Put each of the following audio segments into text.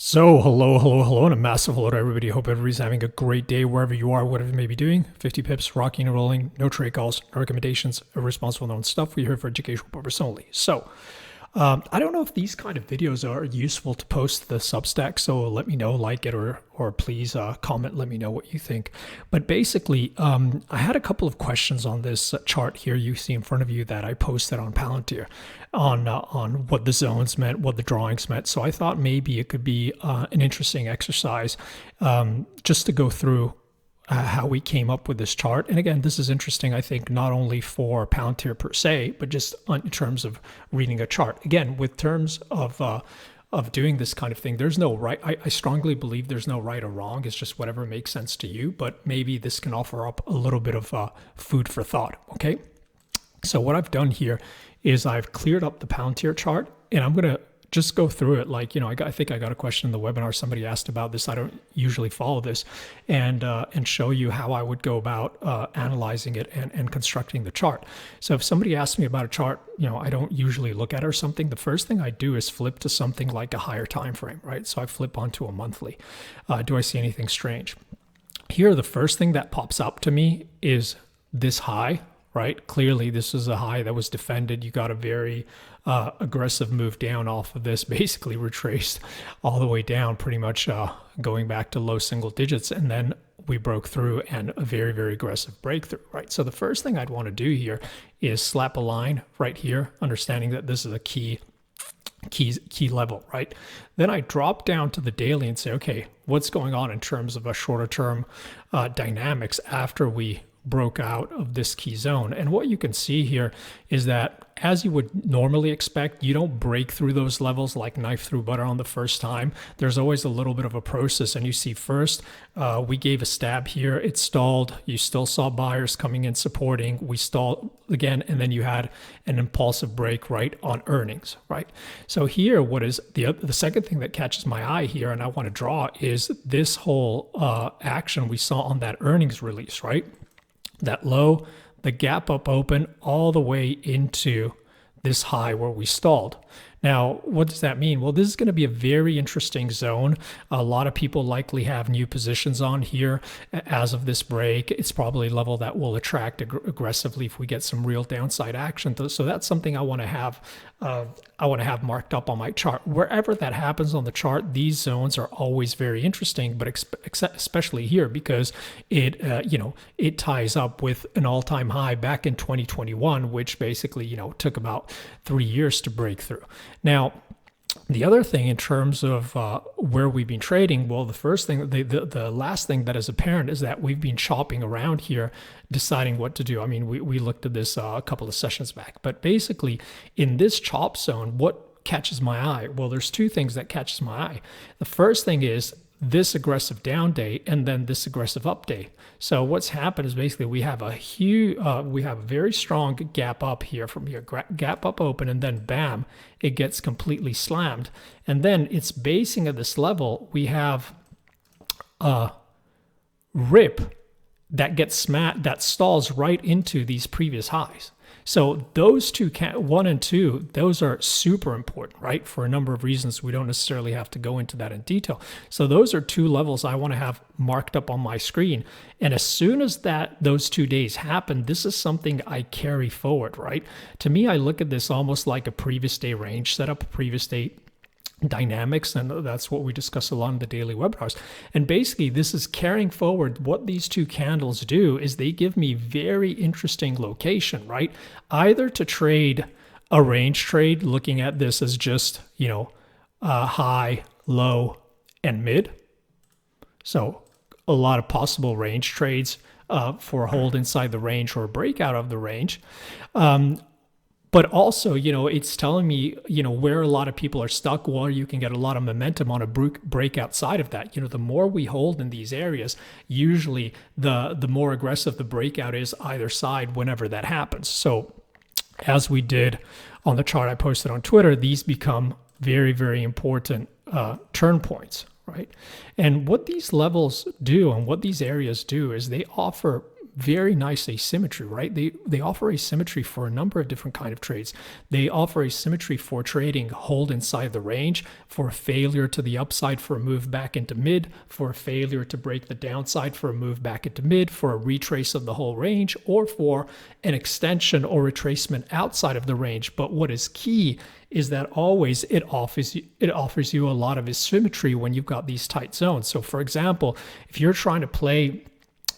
So, hello, and a massive hello to everybody. Hope everybody's having a great day wherever you are, whatever you may be doing. 50 pips, rocking and rolling, no trade calls, no recommendations, irresponsible known stuff. We're here for educational purpose only. So, I don't know if these kind of videos are useful to post to the Substack, so let me know, like it, or please comment, let me know what you think. But basically, I had a couple of questions on this chart here you see in front of you that I posted on Palantir on what the zones meant, what the drawings meant. So I thought maybe it could be an interesting exercise just to go through how we came up with this chart. And again, this is interesting, I think, not only for Palantir per se, but just in terms of reading a chart. Again, with terms of doing this kind of thing, there's no right. I strongly believe there's no right or wrong. It's just whatever makes sense to you. But maybe this can offer up a little bit of food for thought. Okay. So what I've done here is I've cleared up the Palantir chart, and I'm going to just go through it. Like, I think I got a question in the webinar. Somebody asked about this. I don't usually follow this, and show you how I would go about analyzing it and constructing the chart. So if somebody asks me about a chart, I don't usually look at it or something. The first thing I do is flip to something like a higher time frame, right? So I flip onto a monthly. Do I see anything strange? Here, the first thing that pops up to me is this high. Right? Clearly, this is a high that was defended. You got a very aggressive move down off of this, basically retraced all the way down, pretty much going back to low single digits. And then we broke through and a very, very aggressive breakthrough, right? So the first thing I'd want to do here is slap a line right here, understanding that this is a key level, right? Then I drop down to the daily and say, okay, what's going on in terms of a shorter term dynamics after we broke out of this key zone? And what you can see here is that, as you would normally expect, you don't break through those levels like knife through butter on the first time. There's always a little bit of a process. And you see first, we gave a stab here. It stalled. You still saw buyers coming in supporting. We stalled again. And then you had an impulsive break right on earnings, right? So here, what is the second thing that catches my eye here, and I want to draw, is this whole action we saw on that earnings release, right? That low, the gap up open all the way into this high where we stalled. Now, what does that mean? Well, this is going to be a very interesting zone. A lot of people likely have new positions on here as of this break. It's probably a level that will attract aggressively if we get some real downside action. So that's something I want to have. I want to have marked up on my chart. Wherever that happens on the chart, these zones are always very interesting, but especially here because it ties up with an all-time high back in 2021, which basically took about 3 years to break through. Now, the other thing in terms of where we've been trading, well, the first thing, the last thing that is apparent is that we've been chopping around here, deciding what to do. I mean, we looked at this a couple of sessions back, but basically in this chop zone, what catches my eye? Well, there's two things that catches my eye. The first thing is this aggressive down day and then this aggressive up day. So what's happened is basically we have a very strong gap up here from here, gap up open, and then bam, it gets completely slammed. And then it's basing at this level, we have a rip that gets smacked, that stalls right into these previous highs. So those two, 1 and 2, those are super important, right? For a number of reasons. We don't necessarily have to go into that in detail. So those are two levels I want to have marked up on my screen. And as soon as those 2 days happen, this is something I carry forward, right? To me, I look at this almost like a previous day range setup, a previous day dynamics, and that's what we discuss a lot in the daily webinars. And basically this is carrying forward what these two candles do is they give me very interesting location, right? Either to trade a range trade, looking at this as just high, low, and mid. So a lot of possible range trades for a hold inside the range or a breakout of the range. But also, it's telling me, where a lot of people are stuck, where you can get a lot of momentum on a break outside of that. The more we hold in these areas, usually the more aggressive the breakout is either side whenever that happens. So as we did on the chart I posted on Twitter, these become very, very important turn points, right? And what these levels do and what these areas do is they offer very nice asymmetry, right? They offer asymmetry for a number of different kind of trades. They offer asymmetry for trading hold inside the range, for a failure to the upside for a move back into mid, for a failure to break the downside for a move back into mid, for a retrace of the whole range, or for an extension or retracement outside of the range. But what is key is that always it offers you a lot of asymmetry when you've got these tight zones. So for example, if you're trying to play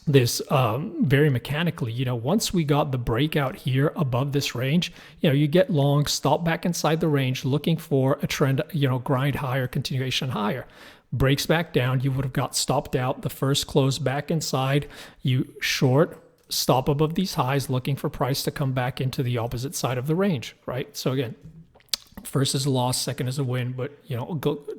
this very mechanically, once we got the breakout here above this range, you get long, stop back inside the range, looking for a trend, grind higher, continuation higher. Breaks back down, you would have got stopped out. The first close back inside, you short, stop above these highs, looking for price to come back into the opposite side of the range, right? So again, first is a loss, second is a win, but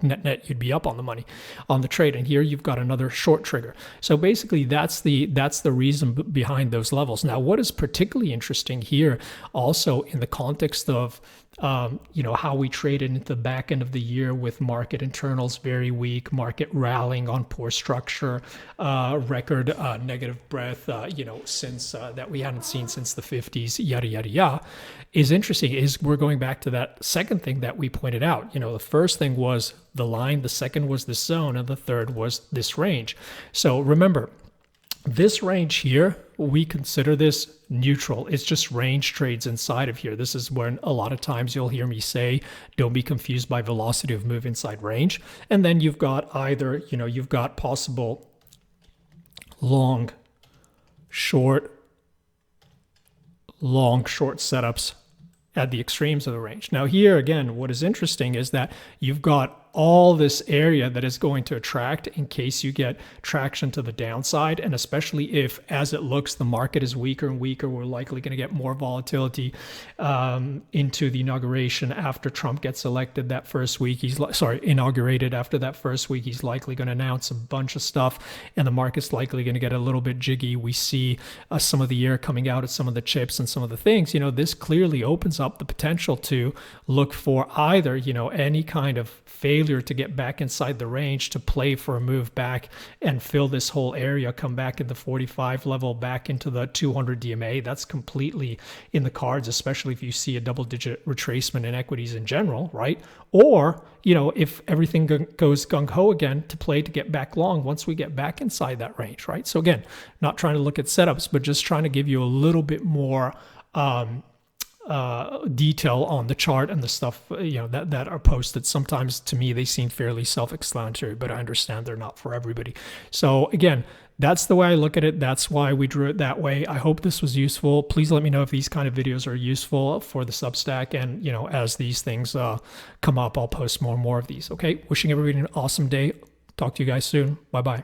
net you'd be up on the money on the trade. And here you've got another short trigger. So basically that's the reason behind those levels. Now, what is particularly interesting here also in the context of how we traded into the back end of the year with market internals very weak, market rallying on poor structure, record negative breadth, since that we hadn't seen since the 50s, yada, yada, yada, is interesting. Is we're going back to that second thing that we pointed out. The first thing was the line, the second was this zone, and the third was this range. So remember, this range here, we consider this neutral. It's just range trades inside of here. This is when a lot of times you'll hear me say, don't be confused by velocity of move inside range. And then you've got either, you've got possible long, short setups at the extremes of the range. Now here, again, what is interesting is that you've got all this area that is going to attract in case you get traction to the downside. And especially if, as it looks, the market is weaker and weaker, we're likely going to get more volatility into the inauguration after Trump gets elected that first week. Inaugurated after that first week. He's likely going to announce a bunch of stuff and the market's likely going to get a little bit jiggy. We see some of the air coming out at some of the chips and some of the things. This clearly opens up the potential to look for either, any kind of failure to get back inside the range, to play for a move back and fill this whole area, come back in the 45 level, back into the 200 DMA. That's completely in the cards, especially if you see a double-digit retracement in equities in general, right? Or, if everything goes gung-ho again, to play to get back long once we get back inside that range, right? So again, not trying to look at setups, but just trying to give you a little bit more detail on the chart and the stuff that are posted. Sometimes to me they seem fairly self-explanatory, but I understand they're not for everybody. So again, that's the way I look at it. That's why we drew it that way. I hope this was useful. Please let me know if these kind of videos are useful for the Substack, and as these things come up, I'll post more and more of these. Okay, wishing everybody an awesome day. Talk to you guys soon. Bye bye.